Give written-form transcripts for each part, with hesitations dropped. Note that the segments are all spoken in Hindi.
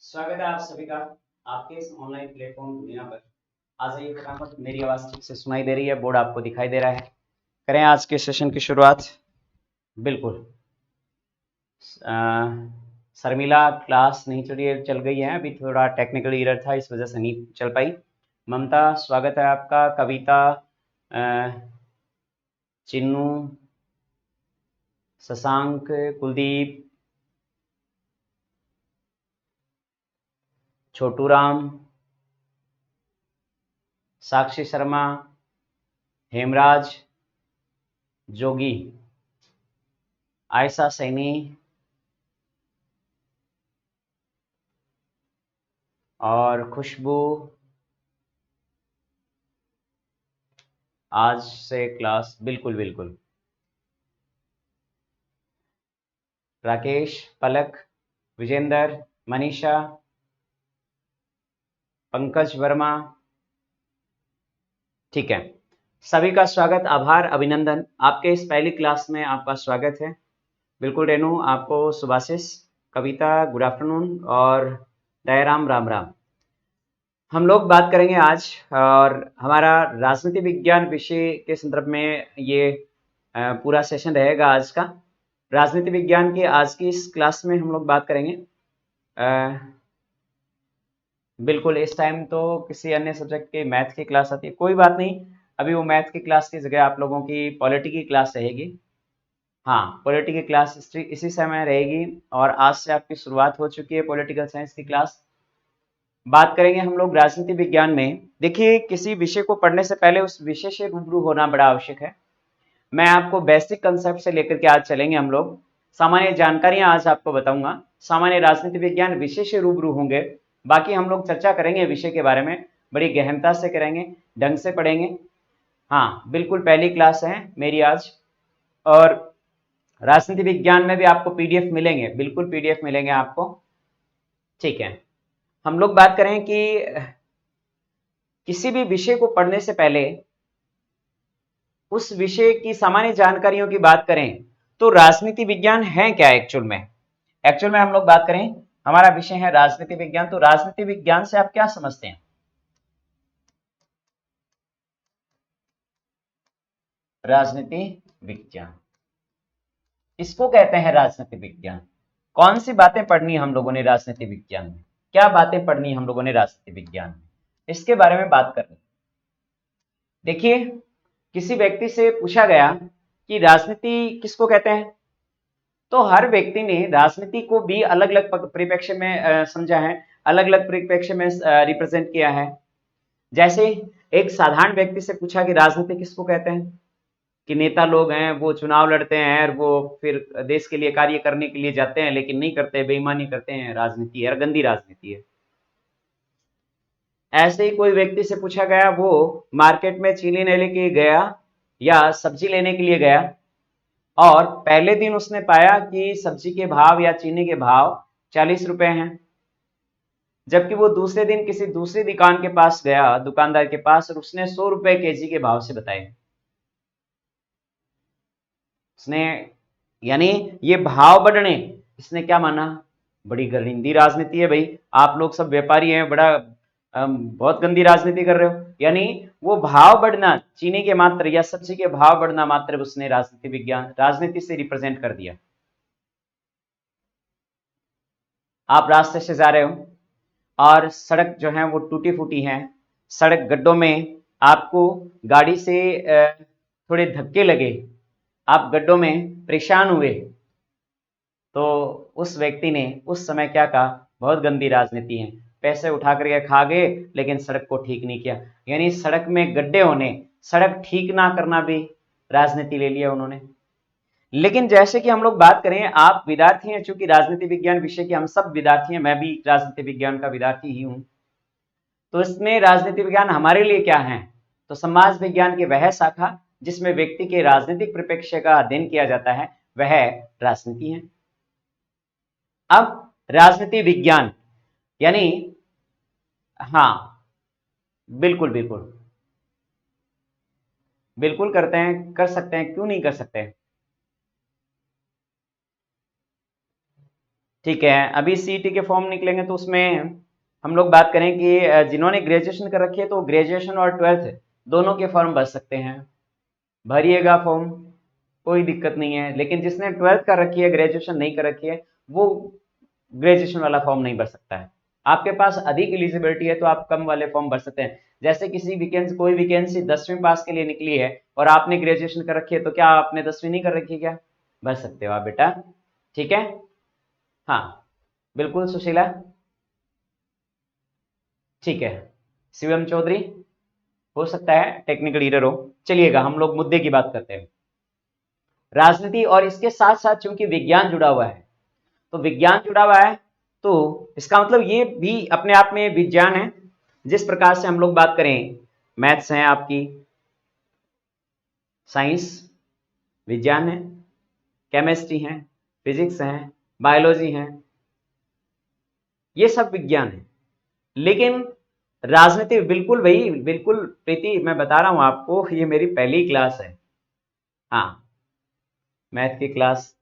स्वागत है आप सभी का आपके इस ऑनलाइन प्लेटफॉर्म दुनिया पर। आ जाइए फटाफट। मेरी आवाज़ ठीक से सुनाई दे रही है? बोर्ड आपको दिखाई दे रहा है? करें आज के सेशन की शुरुआत। बिल्कुल। अ, शर्मिला क्लास नहीं चल गई है, अभी थोड़ा टेक्निकल एरर था, इस वजह से नहीं चल पाई। ममता स्वागत है आपका। कविता, अ, चिन्नू, शशांक, कुलदीप, छोटू राम, साक्षी शर्मा, हेमराज, जोगी, आयशा सैनी और खुशबू। आज से क्लास बिल्कुल बिल्कुल। राकेश, पलक, विजेंदर, मनीषा, पंकज वर्मा। ठीक है, सभी का स्वागत, आभार, अभिनंदन। आपके इस पहली क्लास में आपका स्वागत है। बिल्कुल रेनू, आपको सुभाषिस, कविता गुड आफ्टरनून और दयाराम राम राम। हम लोग बात करेंगे आज, और हमारा राजनीति विज्ञान विषय के संदर्भ में ये पूरा सेशन रहेगा आज का। राजनीति विज्ञान के आज की इस क्लास में हम लोग बात करेंगे। बिल्कुल, इस टाइम तो किसी अन्य सब्जेक्ट के मैथ की क्लास आती है, कोई बात नहीं। अभी वो मैथ की क्लास की जगह आप लोगों की पॉलिटी की क्लास रहेगी। हाँ, पॉलिटी की क्लास इसी समय रहेगी, और आज से आपकी शुरुआत हो चुकी है पॉलिटिकल साइंस की क्लास। बात करेंगे हम लोग राजनीति विज्ञान में। देखिए, किसी विषय को पढ़ने से पहले उस विषय से रूबरू होना बड़ा आवश्यक है। मैं आपको बेसिक कंसेप्ट से लेकर के आज चलेंगे हम लोग। सामान्य जानकारियां आज आपको बताऊंगा, सामान्य राजनीति विज्ञान विषय से रूबरू होंगे। बाकी हम लोग चर्चा करेंगे विषय के बारे में, बड़ी गहनता से करेंगे, ढंग से पढ़ेंगे। हाँ बिल्कुल, पहली क्लास है मेरी आज। और राजनीति विज्ञान में भी आपको पीडीएफ मिलेंगे, बिल्कुल पीडीएफ मिलेंगे आपको। ठीक है, हम लोग बात करें कि किसी भी विषय को पढ़ने से पहले उस विषय की सामान्य जानकारियों की बात करें तो राजनीति विज्ञान है क्या एक्चुअल में हम लोग बात करें, हमारा विषय है राजनीति विज्ञान। तो राजनीति विज्ञान से आप क्या समझते हैं? राजनीति विज्ञान इसको कहते हैं राजनीति विज्ञान। कौन सी बातें पढ़नी है हम लोगों ने राजनीति विज्ञान में? क्या बातें पढ़नी है हम लोगों ने राजनीति विज्ञान में? इसके बारे में बात करनी। देखिए, किसी व्यक्ति से पूछा गया कि राजनीति किसको कहते हैं, तो हर व्यक्ति ने राजनीति को भी अलग अलग परिप्रेक्ष्य में समझा है, अलग अलग परिप्रेक्ष्य में रिप्रेजेंट किया है। जैसे एक साधारण व्यक्ति से पूछा कि राजनीति किसको कहते हैं, कि नेता लोग हैं, वो चुनाव लड़ते हैं और वो फिर देश के लिए कार्य करने के लिए जाते हैं लेकिन नहीं करते, बेईमानी करते हैं, राजनीति है, गंदी राजनीति है। ऐसे ही कोई व्यक्ति से पूछा गया, वो मार्केट में चीनी लेने के लिए गया या सब्जी लेने के लिए गया, और पहले दिन उसने पाया कि सब्जी के भाव या चीनी के भाव 40 रुपए हैं, जबकि वो दूसरे दिन किसी दूसरी दुकान के पास गया, दुकानदार के पास, और उसने 100 रुपए केजी के भाव से बताए। उसने, यानी ये भाव बढ़ने, इसने क्या माना? बड़ी गंदी राजनीति है भाई, आप लोग सब व्यापारी हैं, बड़ा बहुत गंदी राजनीति कर रहे हो। यानी वो भाव बढ़ना, चीनी के मात्र या सब्जी के भाव बढ़ना मात्र उसने राजनीति विज्ञान, राजनीति से रिप्रेजेंट कर दिया। आप रास्ते से जा रहे हो और सड़क जो है वो टूटी फूटी है, सड़क गड्ढों में, आपको गाड़ी से थोड़े धक्के लगे, आप गड्ढों में परेशान हुए, तो उस व्यक्ति ने उस समय क्या कहा? बहुत गंदी राजनीति है, पैसे उठा करके खा गए लेकिन सड़क को ठीक नहीं किया। यानी सड़क में गड्ढे होने, सड़क ठीक ना करना भी राजनीति ले लिया उन्होंने। लेकिन जैसे कि हम लोग बात करें, आप विद्यार्थी हैं, चूंकि राजनीति विज्ञान विषय के हम सब विद्यार्थी हैं, मैं भी राजनीति विज्ञान का विद्यार्थी ही हूं, तो इसमें राजनीति विज्ञान हमारे लिए क्या है? तो समाज विज्ञान की वह शाखा जिसमें व्यक्ति के राजनीतिक परिप्रेक्ष्य का अध्ययन किया जाता है, वह राजनीति है। अब राजनीति विज्ञान यानी, हाँ बिल्कुल बिल्कुल, बिल्कुल करते हैं, कर सकते हैं, क्यों नहीं कर सकते? ठीक है, अभी सीईटी के फॉर्म निकलेंगे तो उसमें हम लोग बात करें कि जिन्होंने ग्रेजुएशन कर रखी है तो ग्रेजुएशन और ट्वेल्थ दोनों के फॉर्म भर सकते हैं, भरिएगा फॉर्म, कोई दिक्कत नहीं है। लेकिन जिसने ट्वेल्थ कर रखी है, ग्रेजुएशन नहीं कर रखी है, वो ग्रेजुएशन वाला फॉर्म नहीं भर सकता है। आपके पास अधिक एलिजिबिलिटी है तो आप कम वाले फॉर्म भर सकते हैं। जैसे किसी वैकेंसी, कोई वैकेंसी 10वीं पास के लिए निकली है और आपने ग्रेजुएशन कर रखी है, तो क्या आपने 10वीं नहीं कर रखी, क्या भर सकते हो आप बेटा? ठीक है, हाँ बिल्कुल सुशीला, ठीक है। शिवम चौधरी, हो सकता है टेक्निकल एरर हो। चलिएगा हम लोग मुद्दे की बात करते हैं। राजनीति और इसके साथ साथ चूंकि विज्ञान जुड़ा हुआ है, तो विज्ञान जुड़ा हुआ है तो इसका मतलब ये भी अपने आप में विज्ञान है। जिस प्रकार से हम लोग बात करें, मैथ्स है आपकी, साइंस विज्ञान है, केमिस्ट्री है, फिजिक्स है, बायोलॉजी है, ये सब विज्ञान है। लेकिन राजनीति बिल्कुल भाई, बिल्कुल प्रीति, मैं बता रहा हूं आपको, ये मेरी पहली क्लास है। हाँ, मैथ की क्लास।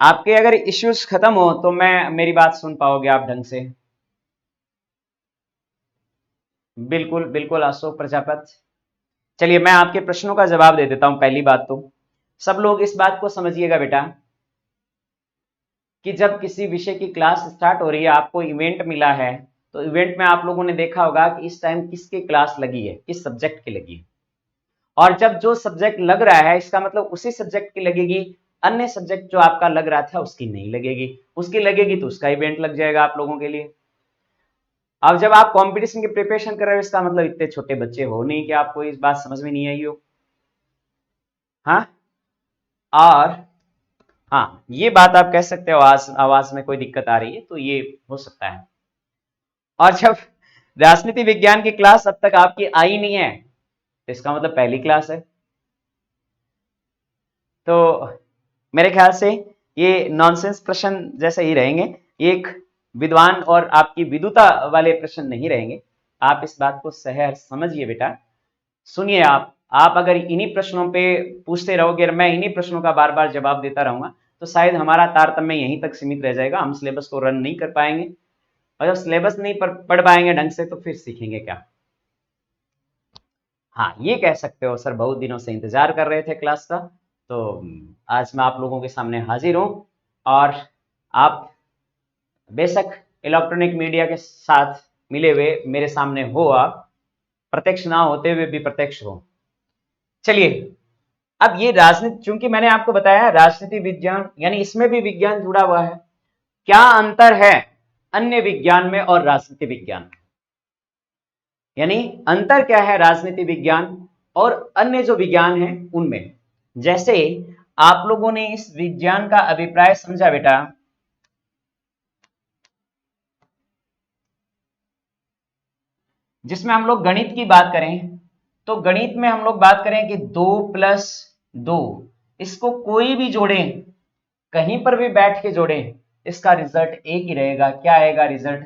आपके अगर इश्यूज खत्म हो तो मैं मेरी बात सुन पाओगे आप ढंग से। बिल्कुल बिल्कुल अशोक प्रजापति। चलिए मैं आपके प्रश्नों का जवाब दे देता हूं। पहली बात तो सब लोग इस बात को समझिएगा बेटा कि जब किसी विषय की क्लास स्टार्ट हो रही है, आपको इवेंट मिला है, तो इवेंट में आप लोगों ने देखा होगा कि इस टाइम किसकी क्लास लगी है, किस सब्जेक्ट की लगी है। और जब जो सब्जेक्ट लग रहा है, इसका मतलब उसी सब्जेक्ट की लगेगी, अन्य सब्जेक्ट जो आपका लग रहा था उसकी नहीं लगेगी। उसकी लगेगी तो उसका इवेंट लग जाएगा आप लोगों के लिए। अब जब आप कंपटीशन की प्रिपरेशन कर रहे हो, इसका मतलब इतने छोटे बच्चे हो नहीं कि आपको इस बात समझ में नहीं आई हो। हाँ, और हाँ, ये बात आप कह सकते हो, आवाज आवाज में कोई दिक्कत आ रही है तो ये हो सकता है। और जब राजनीति विज्ञान की क्लास अब तक आपकी आई नहीं है, तो इसका मतलब पहली क्लास है। तो मेरे ख्याल से ये नॉनसेंस प्रश्न जैसे ही रहेंगे, ये एक विद्वान और आपकी विदुता वाले प्रश्न नहीं रहेंगे। आप इस बात को सहर समझिए बेटा। सुनिए, आप अगर इन्हीं प्रश्नों पे पूछते रहोगे और मैं इन्हीं प्रश्नों का बार बार जवाब देता रहूंगा, तो शायद हमारा तारतम्य यहीं तक सीमित रह जाएगा, हम सिलेबस को रन नहीं कर पाएंगे। और जब सिलेबस नहीं पढ़ पाएंगे ढंग से, तो फिर सीखेंगे क्या? हाँ, ये कह सकते हो सर बहुत दिनों से इंतजार कर रहे थे क्लास का, तो आज मैं आप लोगों के सामने हाजिर हूँ। और आप बेशक इलेक्ट्रॉनिक मीडिया के साथ मिले हुए मेरे सामने हो, आप प्रत्यक्ष ना होते हुए भी प्रत्यक्ष हो। चलिए, अब ये राजनीति, चूंकि मैंने आपको बताया राजनीति विज्ञान, यानी इसमें भी विज्ञान जुड़ा हुआ है। क्या अंतर है अन्य विज्ञान में और राजनीति विज्ञान में? यानी अंतर क्या है राजनीति विज्ञान और अन्य जो विज्ञान है उनमें? जैसे आप लोगों ने इस विज्ञान का अभिप्राय समझा बेटा, जिसमें हम लोग गणित की बात करें, तो गणित में हम लोग बात करें कि 2+2, इसको कोई भी जोड़ें, कहीं पर भी बैठ के जोड़ें, इसका रिजल्ट एक ही रहेगा। क्या आएगा रिजल्ट?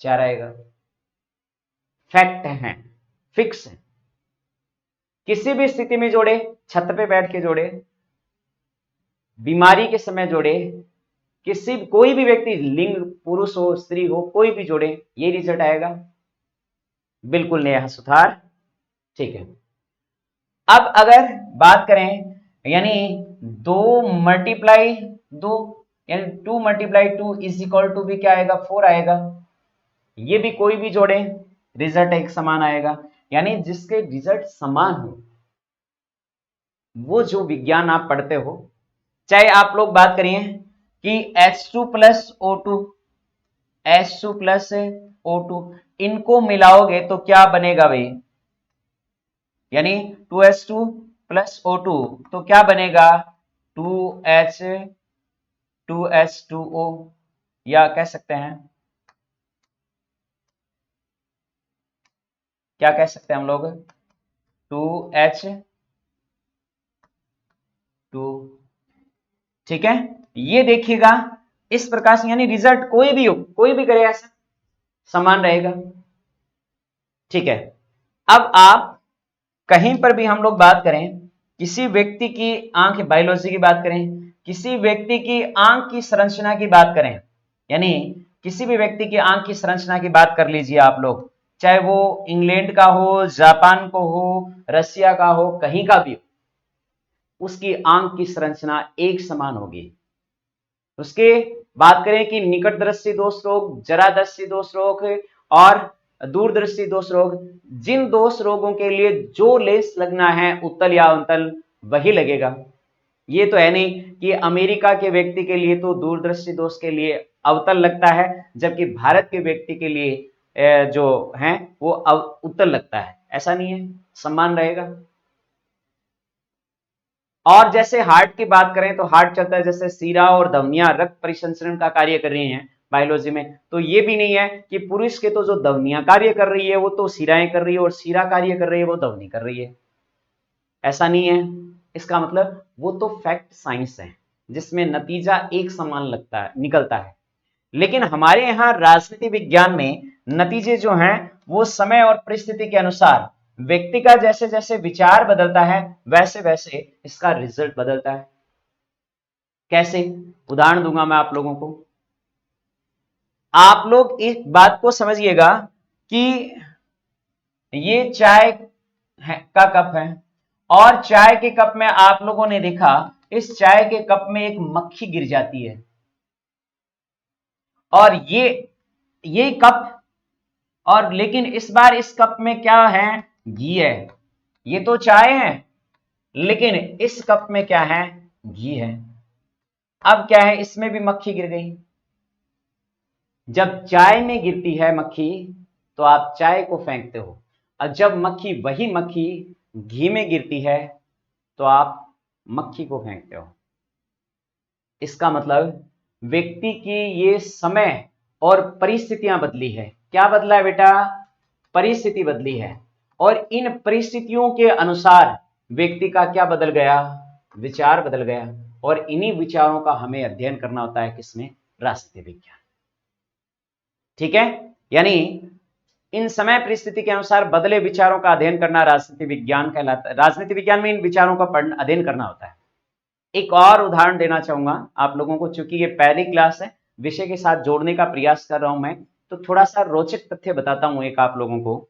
4 आएगा। फैक्ट है, फिक्स है। किसी भी स्थिति में जोड़े, छत पे बैठ के जोड़े, बीमारी के समय जोड़े, किसी कोई भी व्यक्ति, लिंग पुरुष हो स्त्री हो, कोई भी जोड़े, ये रिजल्ट आएगा। बिल्कुल नेहा सुथार, ठीक है। अब अगर बात करें, यानी 2 × 2, यानी 2 × 2 इज इक्वल टू भी क्या आएगा? 4 आएगा। ये भी कोई भी जोड़े, रिजल्ट एक समान आएगा। यानी जिसके रिजल्ट समान हो, वो जो विज्ञान आप पढ़ते हो, चाहे आप लोग बात करिए कि H2+O2, H2+O2, इनको मिलाओगे तो क्या बनेगा भाई? यानी 2H2+O2 तो क्या बनेगा? 2H2O, या कह सकते हैं, क्या कह सकते हैं हम लोग? 2H2, ठीक है। ये देखिएगा इस प्रकार से, यानी रिजल्ट कोई भी हो, कोई भी करे ऐसा समान रहेगा। ठीक है। अब आप कहीं पर भी हम लोग बात करें, किसी व्यक्ति की आंख, बायोलॉजी की बात करें, किसी व्यक्ति की आंख की संरचना की बात करें, यानी किसी भी व्यक्ति की आंख की संरचना की बात कर लीजिए आप लोग, चाहे वो इंग्लैंड का हो, जापान को हो, रसिया का हो, कहीं का भी हो, उसकी आंख की संरचना एक समान होगी। उसके बात करें कि निकट दृष्टि दोष रोग, जरा दृष्टि दोष रोग और दूरदृष्टि दोष रोग, जिन दोष रोगों के लिए जो लेंस लगना है उत्तल या अवतल वही लगेगा। ये तो है नहीं कि अमेरिका के व्यक्ति के लिए तो दूरदृष्टि दोष के लिए अवतल लगता है, जबकि भारत के व्यक्ति के लिए जो है वो उत्तल लगता है, ऐसा नहीं है, समान रहेगा। और जैसे हार्ट की बात करें तो हार्ट चलता है, जैसे सीरा और धमनियां रक्त परिसंचरण का कार्य कर रही हैं बायोलॉजी में, तो ये भी नहीं है कि पुरुष के तो जो धमनियां कार्य कर रही है वो तो सीराएं कर रही है, और सीरा कार्य कर रही है वो धमनी कर रही है, ऐसा नहीं है। इसका मतलब वो तो फैक्ट साइंस है जिसमें नतीजा एक समान लगता है, निकलता है। लेकिन हमारे यहाँ राजनीति विज्ञान में नतीजे जो हैं वो समय और परिस्थिति के अनुसार व्यक्ति का जैसे जैसे विचार बदलता है वैसे वैसे इसका रिजल्ट बदलता है। कैसे? उदाहरण दूंगा मैं आप लोगों को। आप लोग इस बात को समझिएगा कि ये चाय का कप है, और चाय के कप में आप लोगों ने देखा इस चाय के कप में एक मक्खी गिर जाती है, और ये कप, और लेकिन इस बार इस कप में क्या है? घी है। ये तो चाय है लेकिन इस कप में क्या है? घी है। अब क्या है, इसमें भी मक्खी गिर गई। जब चाय में गिरती है मक्खी तो आप चाय को फेंकते हो, और जब वही मक्खी घी में गिरती है तो आप मक्खी को फेंकते हो। इसका मतलब व्यक्ति की ये समय और परिस्थितियां बदली है। क्या बदला है बेटा? परिस्थिति बदली है, और इन परिस्थितियों के अनुसार व्यक्ति का क्या बदल गया? विचार बदल गया, और इन्हीं विचारों का हमें अध्ययन करना होता है किसमें? राजनीति विज्ञान। ठीक है, यानी इन समय परिस्थिति के अनुसार बदले विचारों का अध्ययन करना राजनीति विज्ञान कहलाता है। राजनीति विज्ञान में इन विचारों का अध्ययन करना होता है। एक और उदाहरण देना चाहूंगा आप लोगों को, चूंकि ये पहली क्लास है, विषय के साथ जोड़ने का प्रयास कर रहा हूं मैं, तो थोड़ा सा रोचक तथ्य बताता हूं एक आप लोगों को।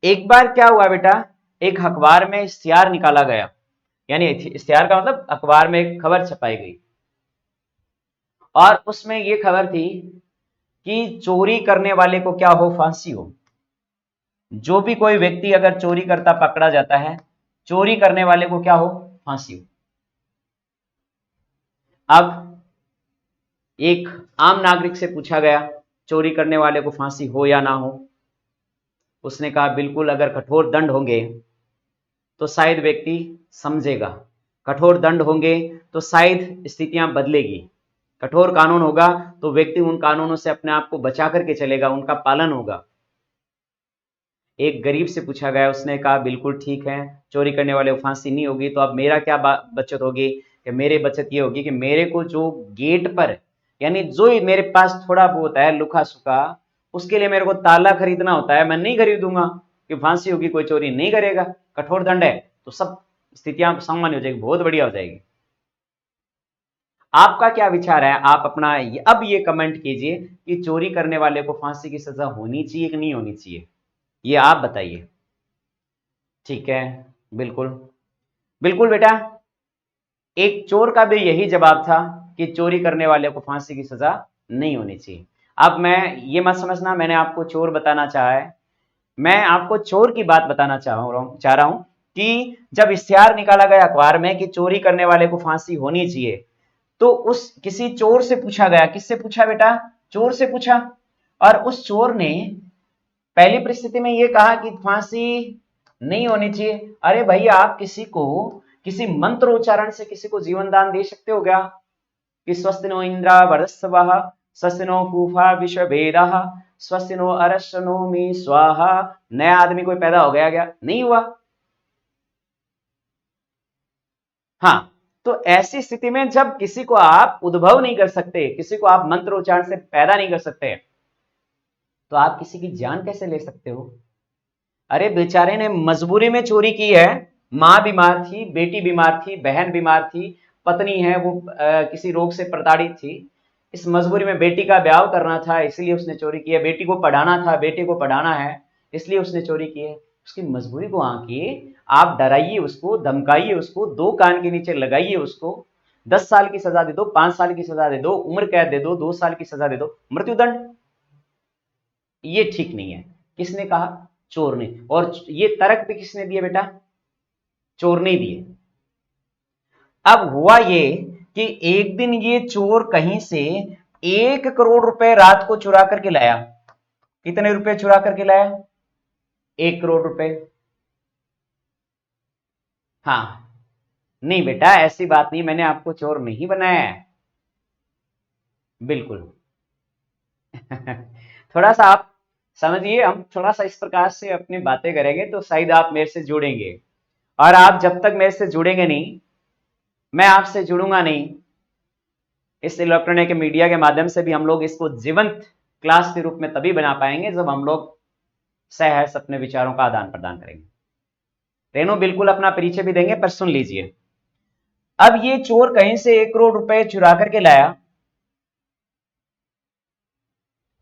एक बार क्या हुआ बेटा, एक अखबार में इश्तिहार निकाला गया, यानी इश्तिहार का मतलब अखबार में एक खबर छपाई गई, और उसमें ये खबर थी कि चोरी करने वाले को क्या हो? फांसी हो। जो भी कोई व्यक्ति अगर चोरी करता पकड़ा जाता है, चोरी करने वाले को क्या हो? फांसी हो। अब एक आम नागरिक से पूछा गया चोरी करने वाले को फांसी हो या ना हो। उसने कहा बिल्कुल, अगर कठोर दंड होंगे तो शायद व्यक्ति समझेगा, कठोर दंड होंगे तो शायद स्थितियां बदलेगी, कठोर कानून होगा तो व्यक्ति उन कानूनों से अपने आप को बचा करके चलेगा, उनका पालन होगा। एक गरीब से पूछा गया, उसने कहा बिल्कुल ठीक है, चोरी करने वाले को फांसी नहीं होगी, तो अब मेरा क्या बचत होगी? कि मेरी बचत ये होगी कि मेरे को जो गेट पर, यानी जो मेरे पास थोड़ा बहुत है लुका सुखा, उसके लिए मेरे को ताला खरीदना होता है, मैं नहीं खरीदूंगा कि फांसी होगी, कोई चोरी नहीं करेगा, कठोर दंड है तो सब स्थितियां सामान्य हो जाएगी, बहुत बढ़िया हो जाएगी। आपका क्या विचार है? आप अपना अब ये कमेंट कीजिए कि चोरी करने वाले को फांसी की सजा होनी चाहिए कि नहीं होनी चाहिए, ये आप बताइए। ठीक है, बिल्कुल बिल्कुल बेटा, एक चोर का भी यही जवाब था कि चोरी करने वाले को फांसी की सजा नहीं होनी चाहिए। अब मैं ये मत समझना मैंने आपको चोर बताना चाहा है, मैं आपको चोर की बात बताना चाह रहा हूं कि जब इश्तिहार निकाला गया अखबार में कि चोरी करने वाले को फांसी होनी चाहिए, तो उस किसी चोर से पूछा गया। किससे पूछा बेटा? चोर से पूछा, और उस चोर ने पहली परिस्थिति में यह कहा कि फांसी नहीं होनी चाहिए। अरे भैया, आप किसी को किसी मंत्र उच्चारण से किसी को जीवन दान दे सकते हो क्या? कि स्वस्तिनो इंद्रा वरस्वः स्वस्तिनो पूषा विश्ववेदाः स्वस्तिनो अरश्नोमि स्वाहा। नया आदमी कोई पैदा हो गया क्या? नहीं हुआ। हाँ, तो ऐसी स्थिति में जब किसी को आप उद्भव नहीं कर सकते, किसी को आप मंत्र उच्चारण से पैदा नहीं कर सकते, तो आप किसी की जान कैसे ले सकते हो? अरे बेचारे ने मजबूरी में चोरी की है, मां बीमार थी, बेटी बीमार थी, बहन बीमार थी, पत्नी है वो किसी रोग से प्रताड़ित थी, इस मजबूरी में बेटी का ब्याह करना था इसलिए उसने चोरी की है, बेटी को पढ़ाना था, बेटे को पढ़ाना है इसलिए उसने चोरी की है। उसकी मजबूरी को आके आप डराइए उसको, धमकाइए उसको, 2 कान के नीचे लगाइए उसको, 10 साल की सजा दे दो, 5 साल की सजा दे दो, उम्र कैद दे दो, 2 साल की सजा दे दो, मृत्युदंड, ये ठीक नहीं है। किसने कहा? चोर ने। और ये तर्क भी किसने दिए बेटा? चोर ने दिए। अब हुआ ये कि एक दिन ये चोर कहीं से 1 करोड़ रुपए रात को चुरा करके लाया। कितने रुपए चुरा करके लाया? 1 करोड़ रुपए। हाँ, नहीं बेटा ऐसी बात नहीं, मैंने आपको चोर नहीं बनाया है, बिल्कुल। थोड़ा सा आप समझिए, हम थोड़ा सा इस प्रकार से अपनी बातें करेंगे तो शायद आप मेरे से जुड़ेंगे, और आप जब तक मेरे से जुड़ेंगे नहीं, मैं आपसे जुड़ूंगा नहीं। इस इलेक्ट्रॉनिक मीडिया के माध्यम से भी हम लोग इसको जीवंत क्लास के रूप में तभी बना पाएंगे जब हम लोग सहर्ष अपने विचारों का आदान प्रदान करेंगे। रेणु बिल्कुल अपना परिचय भी देंगे, पर सुन लीजिए। अब ये चोर कहीं से 1 करोड़ रुपए चुरा करके लाया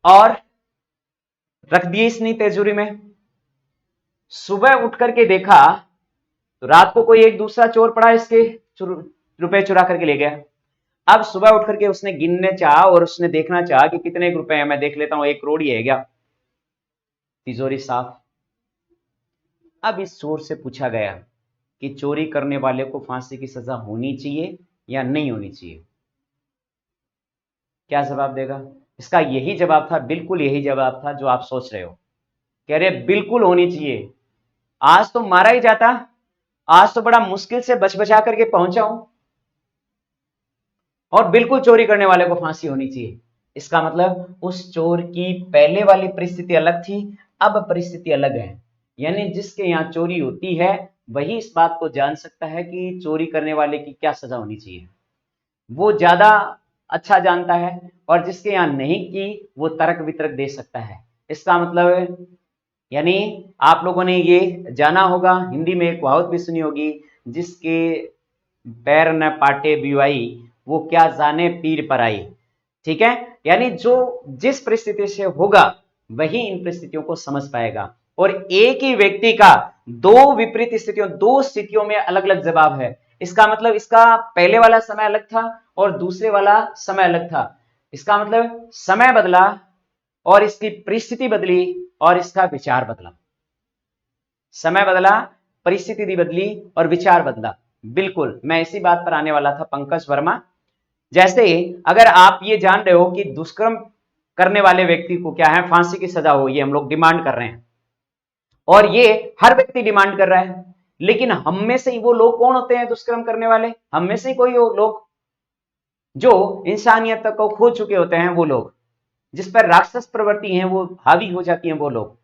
और रख दिए इसने तिजोरी में। सुबह उठ करके देखा तो रात को कोई एक दूसरा चोर पड़ा, इसके रुपए चुरा करके ले गया। अब सुबह उठ करके उसने गिनने चाहा और उसने देखना चाहा कि कितने रुपए हैं, मैं देख लेता हूं, 1 करोड़ ही है क्या। तिजोरी साफ। अब इस चोर से पूछा गया कि चोरी करने वाले को फांसी की सजा होनी चाहिए या नहीं होनी चाहिए? क्या जवाब देगा? इसका यही जवाब था, बिल्कुल यही जवाब था जो आप सोच रहे हो। कह रहे बिल्कुल होनी चाहिए। आज तो मारा ही जाता, आज तो बड़ा मुश्किल से बच बचा करके पहुंचा हूं, और बिल्कुल चोरी करने वाले को फांसी होनी चाहिए। इसका मतलब उस चोर की पहले वाली परिस्थिति अलग थी, अब परिस्थिति अलग है। यानी जिसके यहां चोरी होती है वही इस बात को जान सकता है कि चोरी करने वाले की क्या सजा होनी चाहिए, वो ज्यादा अच्छा जानता है। और जिसके यहां नहीं की वो तर्क वितर्क दे सकता है। इसका मतलब यानी आप लोगों ने ये जाना होगा, हिंदी में एक कहावत भी सुनी होगी, जिसके पैर न पाटे बिवाई वो क्या जाने पीर पर आई। ठीक है, यानी जो जिस परिस्थिति से होगा वही इन परिस्थितियों को समझ पाएगा। और एक ही व्यक्ति का दो विपरीत स्थितियों, दो स्थितियों में अलग अलग जवाब है। इसका मतलब इसका पहले वाला समय अलग था और दूसरे वाला समय अलग था। इसका मतलब समय बदला और इसकी परिस्थिति बदली और इसका विचार बदला। समय बदला, परिस्थिति बदली और विचार बदला। बिल्कुल, मैं इसी बात पर आने वाला था पंकज वर्मा। जैसे अगर आप ये जान रहे हो कि दुष्कर्म करने वाले व्यक्ति को क्या है, फांसी की सजा हो, ये हम लोग डिमांड कर रहे हैं, और ये हर व्यक्ति डिमांड कर रहा है, लेकिन हम में से ही वो लोग कौन होते हैं दुष्कर्म करने वाले? हम में से ही कोई लोग जो इंसानियत तक को खो चुके होते हैं, वो लोग जिस पर राक्षस प्रवृत्ति है वो हावी हो जाती है, वो लोग।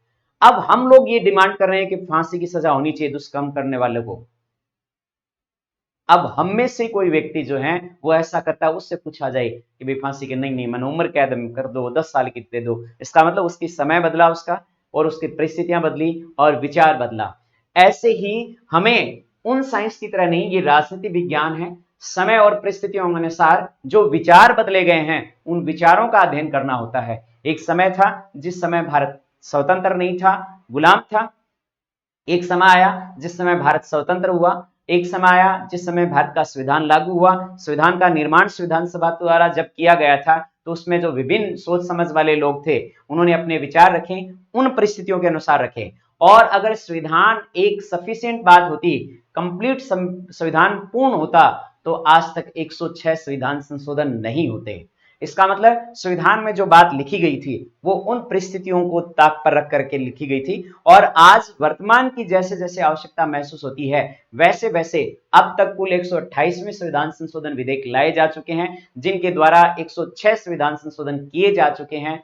अब हम लोग ये डिमांड कर रहे हैं कि फांसी की सजा होनी चाहिए दुष्कर्म करने वाले को। अब हम में से कोई व्यक्ति जो है वो ऐसा करता है, उससे पूछा जाए कि भाई फांसी के, नहीं नहीं मैंने उम्र कैद कर दो, 10 साल की दे दो। इसका मतलब उसकी समय बदला उसका, और उसकी परिस्थितियां बदली और विचार बदला। ऐसे ही हमें उन साइंस की तरह नहीं, ये राजनीति विज्ञान है, समय और परिस्थितियों के अनुसार जो विचार बदले गए हैं उन विचारों का अध्ययन करना होता है। एक समय था जिस समय भारत स्वतंत्र नहीं था, गुलाम था। एक समय आया जिस समय भारत स्वतंत्र हुआ। एक समय आया जिस समय भारत का संविधान लागू हुआ। संविधान का निर्माण संविधान सभा द्वारा जब किया गया था तो उसमें जो विभिन्न सोच समझ वाले लोग थे उन्होंने अपने विचार रखे, उन परिस्थितियों के अनुसार रखे। और अगर संविधान एक सफिशिएंट बात होती, कंप्लीट संविधान पूर्ण होता, तो आज तक 106 संविधान संशोधन नहीं होते। इसका मतलब संविधान में जो बात लिखी गई थी वो उन परिस्थितियों को ताक पर रख करके लिखी गई थी। और आज वर्तमान की जैसे जैसे आवश्यकता महसूस होती है वैसे वैसे अब तक कुल 128वें संविधान संशोधन विधेयक लाए जा चुके हैं, जिनके द्वारा 106 संविधान संशोधन किए जा चुके हैं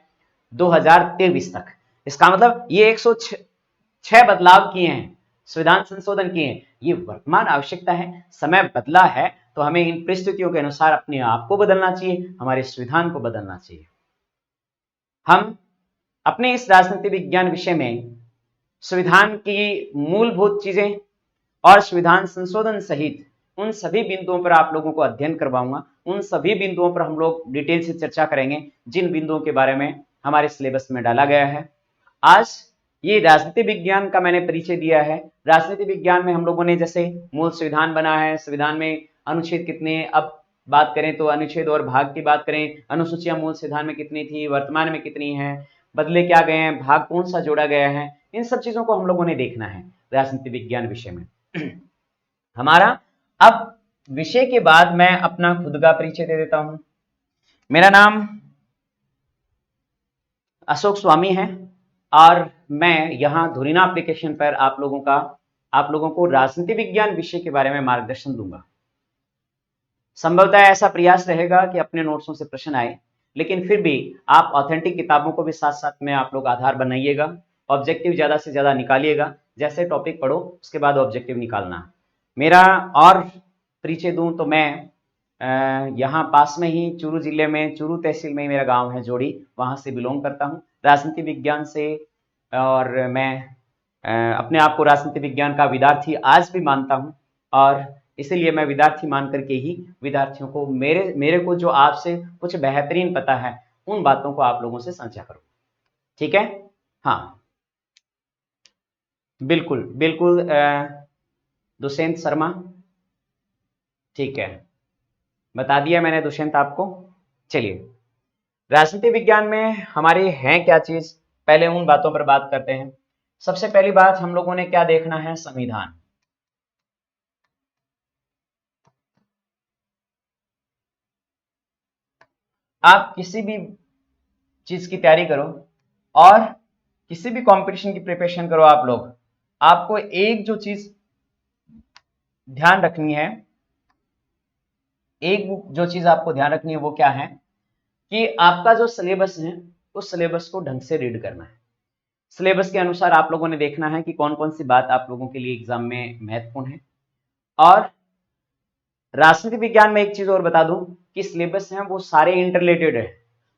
2023 तक। इसका मतलब ये 106 बदलाव किए हैं, संविधान संशोधन किए हैं। ये वर्तमान आवश्यकता है, समय बदला है, तो हमें इन परिस्थितियों के अनुसार अपने आप को बदलना चाहिए, हमारे संविधान को बदलना चाहिए। हम अपने इस राजनीति विज्ञान विषय में संविधान की मूलभूत चीजें और संविधान संशोधन सहित उन सभी बिंदुओं पर आप लोगों को अध्ययन करवाऊंगा। उन सभी बिंदुओं पर हम लोग डिटेल से चर्चा करेंगे जिन बिंदुओं के बारे में हमारे सिलेबस में डाला गया है। आज ये राजनीति विज्ञान का मैंने परिचय दिया है। राजनीति विज्ञान में हम लोगों ने जैसे मूल संविधान बना है, संविधान में अनुच्छेद कितने, अब बात करें तो अनुच्छेद और भाग की बात करें, अनुसूचियां मूल संविधान में कितनी थी, वर्तमान में कितनी है, बदले क्या गए हैं, भाग कौन सा जोड़ा गया है, इन सब चीजों को हम लोगों ने देखना है राजनीति विज्ञान विषय में। हमारा अब विषय के बाद मैं अपना खुद का परिचय दे देता हूं। मेरा नाम अशोक स्वामी है और मैं यहाँ धुरीना एप्लीकेशन पर आप लोगों को राजनीति विज्ञान विषय के बारे में मार्गदर्शन दूंगा। संभवतः ऐसा प्रयास रहेगा कि अपने नोट्सों से प्रश्न आए, लेकिन फिर भी आप ऑथेंटिक किताबों को भी साथ साथ में आप लोग आधार बनाइएगा, ऑब्जेक्टिव ज्यादा से ज्यादा निकालिएगा। जैसे टॉपिक पढ़ो उसके बाद ऑब्जेक्टिव निकालना। मेरा और परिचय दूं तो मैं यहाँ पास में ही चूरू जिले में चूरू तहसील में ही मेरा गांव है जोड़ी, वहां से बिलोंग करता हूँ राजनीति विज्ञान से। और मैं अपने आप को राजनीति विज्ञान का विद्यार्थी आज भी मानता हूँ और इसीलिए मैं विद्यार्थी मान करके ही विद्यार्थियों को मेरे को जो आपसे कुछ बेहतरीन पता है उन बातों को आप लोगों से साझा करूँ। ठीक है? हाँ, बिल्कुल बिल्कुल। दुष्यंत शर्मा, ठीक है, बता दिया मैंने दुष्यंत आपको। चलिए, राजनीति विज्ञान में हमारे हैं क्या चीज, पहले उन बातों पर बात करते हैं। सबसे पहली बात हम लोगों ने क्या देखना है, संविधान। आप किसी भी चीज की तैयारी करो और किसी भी कंपटीशन की प्रिपरेशन करो आप लोग, आपको एक जो चीज ध्यान रखनी है, एक जो चीज आपको ध्यान रखनी है वो क्या है कि आपका जो सिलेबस है उस सिलेबस को ढंग से रीड करना है। सिलेबस के अनुसार आप लोगों ने देखना है कि कौन कौन सी बात आप लोगों के लिए एग्जाम में महत्वपूर्ण है। और राजनीति विज्ञान में एक चीज और बता दूं कि सिलेबस है वो सारे इंटरलेटेड है,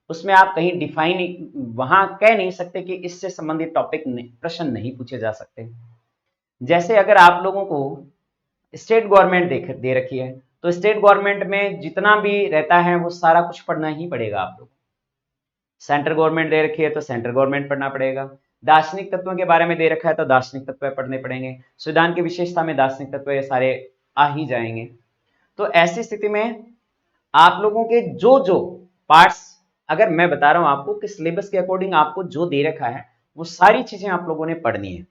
उसमें आप कहीं डिफाइन वहां कह नहीं सकते कि इससे संबंधित टॉपिक प्रश्न नहीं पूछे जा सकते। जैसे अगर आप लोगों को स्टेट गवर्नमेंट दे रखी है तो स्टेट गवर्नमेंट में जितना भी रहता है वो सारा कुछ पढ़ना ही पड़ेगा आप लोग। सेंट्रल गवर्नमेंट दे रखी है तो सेंट्रल गवर्नमेंट पढ़ना पड़ेगा। दार्शनिक तत्वों के बारे में दे रखा है तो दार्शनिक तत्व पढ़ने पड़ेंगे। संविधान की विशेषता में दार्शनिक तत्व ये सारे आ ही जाएंगे। तो ऐसी स्थिति में आप लोगों के जो जो पार्ट्स, अगर मैं बता रहा हूं आपको कि सिलेबस के अकॉर्डिंग आपको जो दे रखा है वो सारी चीजें आप लोगों ने पढ़नी है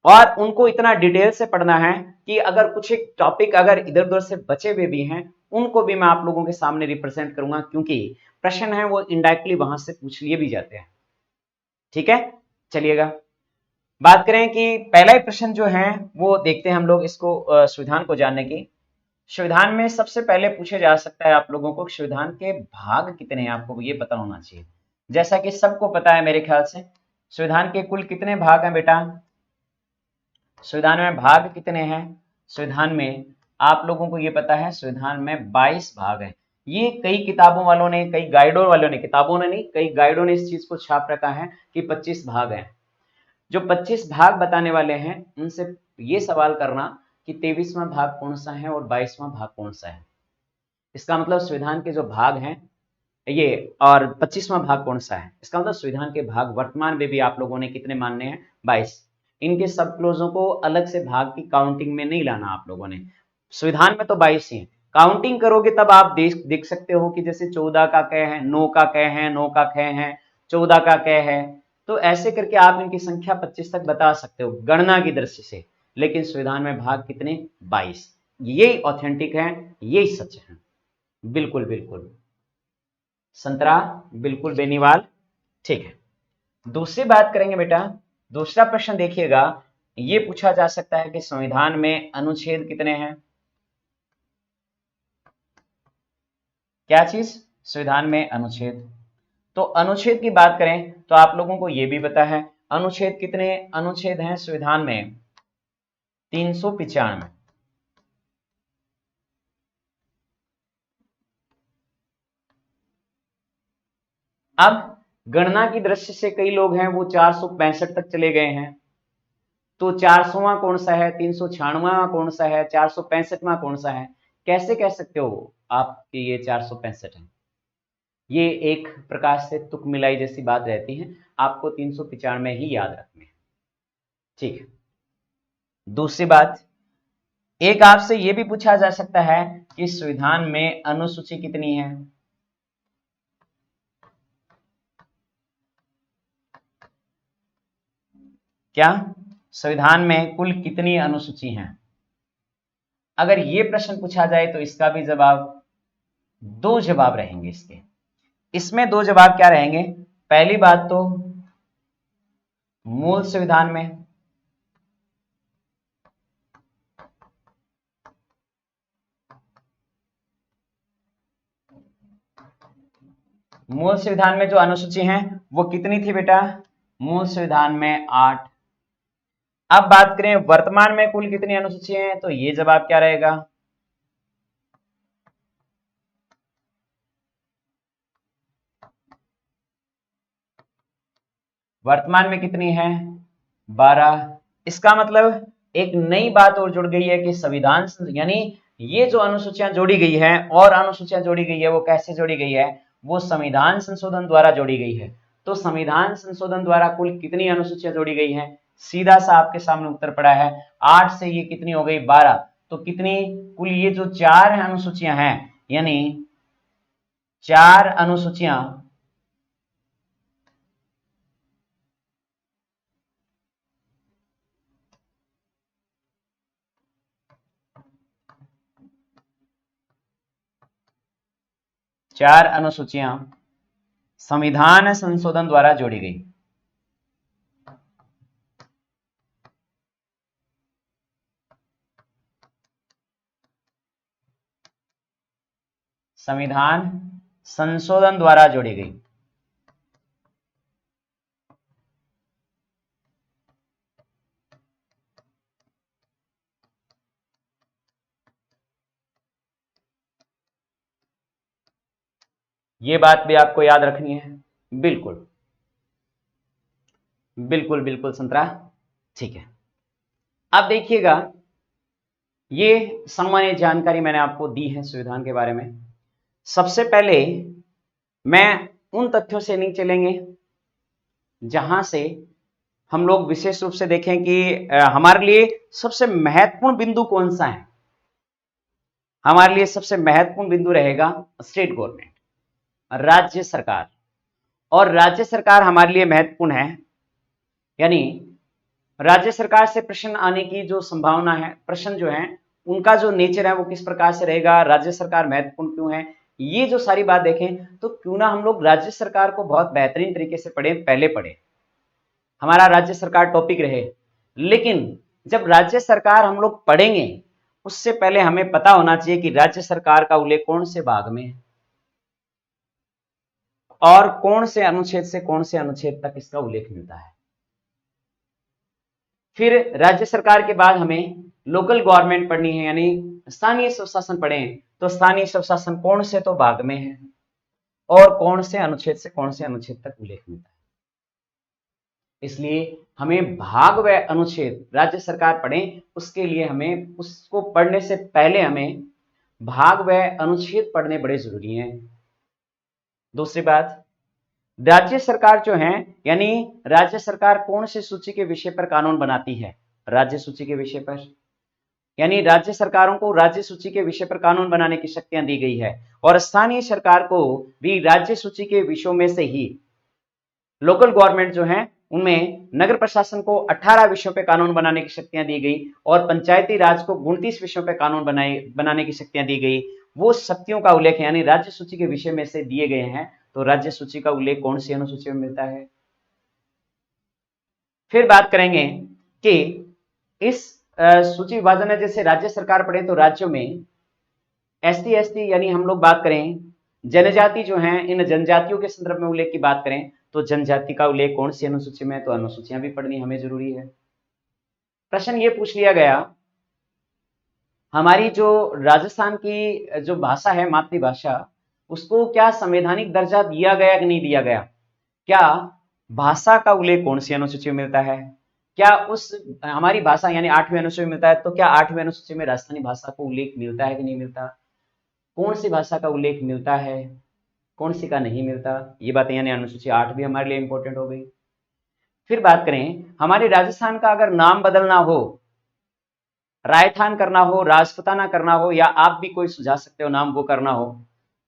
और उनको इतना डिटेल से पढ़ना है कि अगर कुछ एक टॉपिक अगर इधर उधर से बचे हुए भी हैं उनको भी मैं आप लोगों के सामने रिप्रेजेंट करूंगा, क्योंकि प्रश्न है वो इनडायरेक्टली वहां से पूछ लिए भी जाते हैं। ठीक है, चलिएगा बात करें कि पहला ही प्रश्न जो है वो देखते हैं हम लोग इसको संविधान को जानने की। संविधान में सबसे पहले पूछे जा सकता है आप लोगों को संविधान के भाग कितने हैं, आपको ये पता होना चाहिए। जैसा कि सबको पता है मेरे ख्याल से संविधान के कुल कितने भाग हैं बेटा, संविधान में भाग कितने हैं, संविधान में आप लोगों को ये पता है संविधान में 22 भाग हैं। ये कई किताबों वालों ने, कई गाइडों वालों ने, किताबों ने नहीं कई गाइडों ने इस चीज को छाप रखा है कि 25 भाग हैं। जो 25 भाग बताने वाले हैं उनसे ये सवाल करना कि 23वां भाग कौन सा है और 22वां भाग कौन सा है। इसका मतलब संविधान के जो भाग हैं ये और 25वां भाग कौन सा है, इसका मतलब संविधान के भाग वर्तमान में भी आप लोगों ने कितने मानने हैं, 22। इनके सब क्लोजों को अलग से भाग की काउंटिंग में नहीं लाना आप लोगों ने। संविधान में तो 22 ही हैं, काउंटिंग करोगे तब आप देख सकते हो कि जैसे 14 का क है, 9 का क है, 9 का ख है, 14 का क है, तो ऐसे करके आप इनकी संख्या 25 तक बता सकते हो गणना की दृष्टि से। लेकिन संविधान में भाग कितने, 22। यही ऑथेंटिक है, यही सच है। बिल्कुल बिल्कुल संतरा, बिल्कुल बेनीवाल, ठीक है। दूसरी बात करेंगे बेटा, दूसरा प्रश्न देखिएगा, ये पूछा जा सकता है कि संविधान में अनुच्छेद कितने हैं। क्या चीज, संविधान में अनुच्छेद। तो अनुच्छेद की बात करें तो आप लोगों को यह भी पता है अनुच्छेद कितने अनुच्छेद हैं संविधान में, 395। अब गणना की दृष्टि से कई लोग हैं वो 465 तक चले गए हैं, तो 400वां कौन सा है, 396वां कौन सा है, 465वां कौन सा है, कैसे कह सकते हो आप कि ये 465 है? ये एक प्रकार से तुक मिलाई जैसी बात रहती है, आपको 395 ही याद रखने हैं। ठीक है। दूसरी बात, एक आपसे ये भी पूछा जा सकता है कि संविधान में अनुसूची कितनी है? क्या संविधान में कुल कितनी अनुसूची हैं? अगर ये प्रश्न पूछा जाए तो इसका भी जवाब, दो जवाब रहेंगे इसके। इसमें दो जवाब क्या रहेंगे? पहली बात तो मूल संविधान में, मूल संविधान में जो अनुसूची हैं वो कितनी थी बेटा? मूल संविधान में 8। अब बात करें वर्तमान में कुल कितनी अनुसूची हैं, तो ये जवाब क्या रहेगा? वर्तमान में कितनी है? 12। इसका मतलब एक नई बात और जुड़ गई है कि संविधान, यानी ये जो अनुसूचियां जोड़ी गई है और अनुसूचियां जोड़ी गई है वो कैसे जोड़ी गई है? वो संविधान संशोधन द्वारा जोड़ी गई है। तो संविधान संशोधन द्वारा कुल कितनी अनुसूचियां जोड़ी गई हैं? सीधा सा आपके सामने उत्तर पड़ा है, 8 से ये कितनी हो गई? 12। तो कितनी कुल ये जो 4 अनुसूचियां हैं, यानी 4 अनुसूचियां, चार अनुसूचियां संविधान संशोधन द्वारा जोड़ी गई। संविधान संशोधन द्वारा जोड़ी गई। ये बात भी आपको याद रखनी है। बिल्कुल बिल्कुल बिल्कुल संतरा, ठीक है। अब देखिएगा, ये सामान्य जानकारी मैंने आपको दी है संविधान के बारे में। सबसे पहले मैं उन तथ्यों से नहीं चलेंगे जहां से हम लोग विशेष रूप से देखें कि हमारे लिए सबसे महत्वपूर्ण बिंदु कौन सा है। हमारे लिए सबसे महत्वपूर्ण बिंदु रहेगा स्टेट गवर्नमेंट, राज्य सरकार। और राज्य सरकार हमारे लिए महत्वपूर्ण है, यानी राज्य सरकार से प्रश्न आने की जो संभावना है, प्रश्न जो है उनका जो नेचर है वो किस प्रकार से रहेगा, राज्य सरकार महत्वपूर्ण क्यों है, ये जो सारी बात देखें तो क्यों ना हम लोग राज्य सरकार को बहुत बेहतरीन तरीके से पढ़ें, पहले पढ़ें, हमारा राज्य सरकार टॉपिक रहे। लेकिन जब राज्य सरकार हम लोग पढ़ेंगे उससे पहले हमें पता होना चाहिए कि राज्य सरकार का उल्लेख कौन से भाग में है और कौन से अनुच्छेद से कौन से अनुच्छेद तक इसका उल्लेख मिलता है। फिर राज्य सरकार के बाद हमें लोकल गवर्नमेंट पढ़नी है, यानी स्थानीय स्वशासन पढ़ें तो स्थानीय स्वशासन कौन से तो भाग में है और कौन से अनुच्छेद से कौन से अनुच्छेद तक उल्लेख मिलता है। इसलिए हमें भाग व अनुच्छेद राज्य सरकार पढ़ें, उसके लिए हमें उसको पढ़ने से पहले हमें भाग व अनुच्छेद पढ़ने बड़े जरूरी हैं। दूसरी बात, राज्य सरकार जो है, यानी राज्य सरकार कौन से सूची के विषय पर कानून बनाती है? राज्य सूची के विषय पर, यानी राज्य सरकारों को राज्य सूची के विषय पर कानून बनाने की शक्तियां दी गई है और स्थानीय सरकार को भी राज्य सूची के विषयों में से ही, लोकल गवर्नमेंट जो है उनमें नगर प्रशासन को 18 विषयों पर कानून बनाने की शक्तियां दी गई और पंचायती राज को 29 विषयों पर कानून बनाने की शक्तियां दी गई। वो शक्तियों का उल्लेख यानी राज्य सूची के विषय में से दिए गए हैं। तो राज्य सूची का उल्लेख कौन सी अनुसूची में मिलता है? फिर बात करेंगे कि इस सूची विभाजन में जैसे राज्य सरकार पढ़े तो राज्यों में एसटी एसटी, यानी हम लोग बात करें जनजाति जो हैं, इन जनजातियों के संदर्भ में उल्लेख की बात करें तो जनजाति का उल्लेख कौन सी अनुसूची में? तो अनुसूचियां भी पढ़नी हमें जरूरी है। प्रश्न ये पूछ लिया गया, हमारी जो राजस्थान की जो भाषा है मातृभाषा, उसको क्या संवैधानिक दर्जा दिया गया कि नहीं दिया गया? क्या भाषा का उल्लेख कौन सी अनुसूची में मिलता है? क्या उस हमारी भाषा यानी 8वीं अनुसूची में मिलता है, तो क्या 8वीं अनुसूची में राजस्थानी भाषा को उल्लेख मिलता है कि नहीं मिलता? कौन सी भाषा का उल्लेख मिलता है, कौन सी का नहीं मिलता? ये बातें यानी अनुसूची 8 भी हमारे लिए इंपॉर्टेंट हो गई। फिर बात करें, हमारे राजस्थान का अगर नाम बदलना हो, रायथान करना हो, राजपुताना करना हो, या आप भी कोई सुझा सकते हो नाम वो करना हो,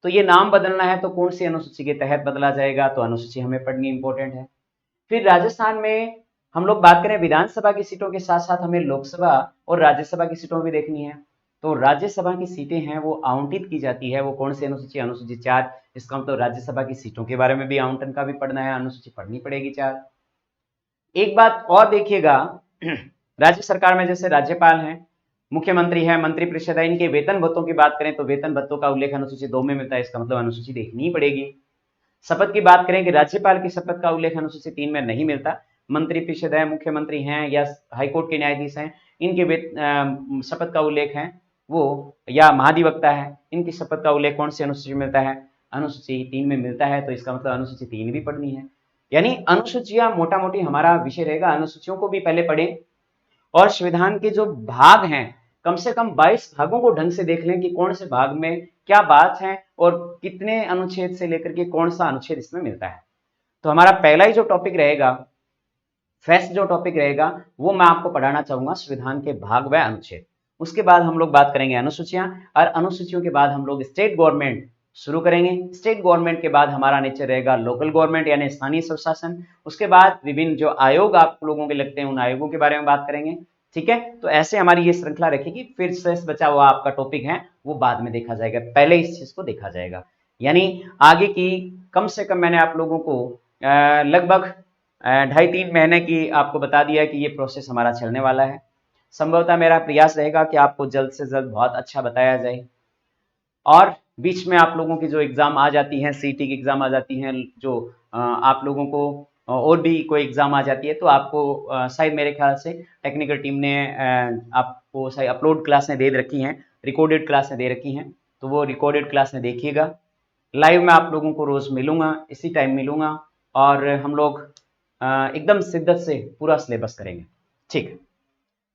तो ये नाम बदलना है तो कौन सी अनुसूची के तहत बदला जाएगा? तो अनुसूची हमें पढ़नी इंपॉर्टेंट है। फिर राजस्थान में हम लोग बात करें विधानसभा की सीटों के साथ साथ हमें लोकसभा और राज्यसभा की सीटों भी देखनी है। तो राज्यसभा की सीटें हैं वो आवंटित की जाती है, वो कौन सी अनुसूची? अनुसूची 4। इसका मतलब राज्यसभा की सीटों के बारे में भी आवंटन का भी पढ़ना है, अनुसूची पढ़नी पड़ेगी 4। एक बात और देखिएगा, राज्य सरकार में जैसे राज्यपाल हैं, मुख्यमंत्री है, मंत्रिपरिषद है, इनके वेतन भत्तों की बात करें तो वेतन भत्तों का उल्लेख अनुसूची 2 में मिलता है, इसका मतलब अनुसूची देखनी ही पड़ेगी। शपथ की बात करें कि राज्यपाल की शपथ का उल्लेख अनुसूची 3 में नहीं मिलता, मंत्रिपरिषद है, मुख्यमंत्री हैं या हाईकोर्ट के न्यायाधीश हैं, इनके शपथ का उल्लेख है वो, या महाधिवक्ता है, इनकी शपथ का उल्लेख कौन सी अनुसूची में मिलता है? अनुसूची 3 में मिलता है, तो इसका मतलब अनुसूची 3 भी पढ़नी है। यानी अनुसूचियां मोटा मोटी हमारा विषय रहेगा, अनुसूचियों को भी पहले पढ़ें और संविधान के जो भाग हैं कम से कम 22 भागों को ढंग से देख लें कि कौन से भाग में क्या बात है और कितने अनुच्छेद से लेकर के कौन सा अनुच्छेद इसमें मिलता है। तो हमारा पहला ही जो टॉपिक रहेगा, फर्स्ट जो टॉपिक रहेगा, वो मैं आपको पढ़ाना चाहूंगा संविधान के भाग व अनुच्छेद। उसके बाद हम लोग बात करेंगे अनुसूचियां, और अनुसूचियों के बाद हम लोग स्टेट गवर्नमेंट शुरू करेंगे। स्टेट गवर्नमेंट के बाद हमारा नेचर रहेगा लोकल गवर्नमेंट यानी स्थानीय स्वशासन। उसके बाद विभिन्न जो आयोग आप लोगों के लगते हैं उन आयोगों के बारे में बात करेंगे। ठीक है, तो ऐसे हमारी ये श्रृंखला रखेगी। फिर से बचा हुआ आपका टॉपिक है वो बाद में देखा जाएगा, पहले इस चीज को देखा जाएगा। यानी आगे की कम से कम मैंने आप लोगों को लगभग 2.5-3 महीने की आपको बता दिया कि ये प्रोसेस हमारा चलने वाला है। संभवतः मेरा प्रयास रहेगा कि आपको जल्द से जल्द बहुत अच्छा बताया जाए, और बीच में आप लोगों की जो एग्जाम आ जाती हैं, सीटी की एग्जाम आ जाती हैं, जो आप लोगों को और भी कोई एग्जाम आ जाती है, तो आपको शायद मेरे ख्याल से टेक्निकल टीम ने आपको शायद अपलोड क्लासें दे रखी हैं, रिकॉर्डेड क्लासें दे रखी हैं, तो वो रिकॉर्डेड क्लासें देखिएगा। लाइव में आप लोगों को रोज मिलूंगा, इसी टाइम मिलूंगा, और हम लोग एकदम शिद्दत से पूरा सिलेबस करेंगे। ठीक है,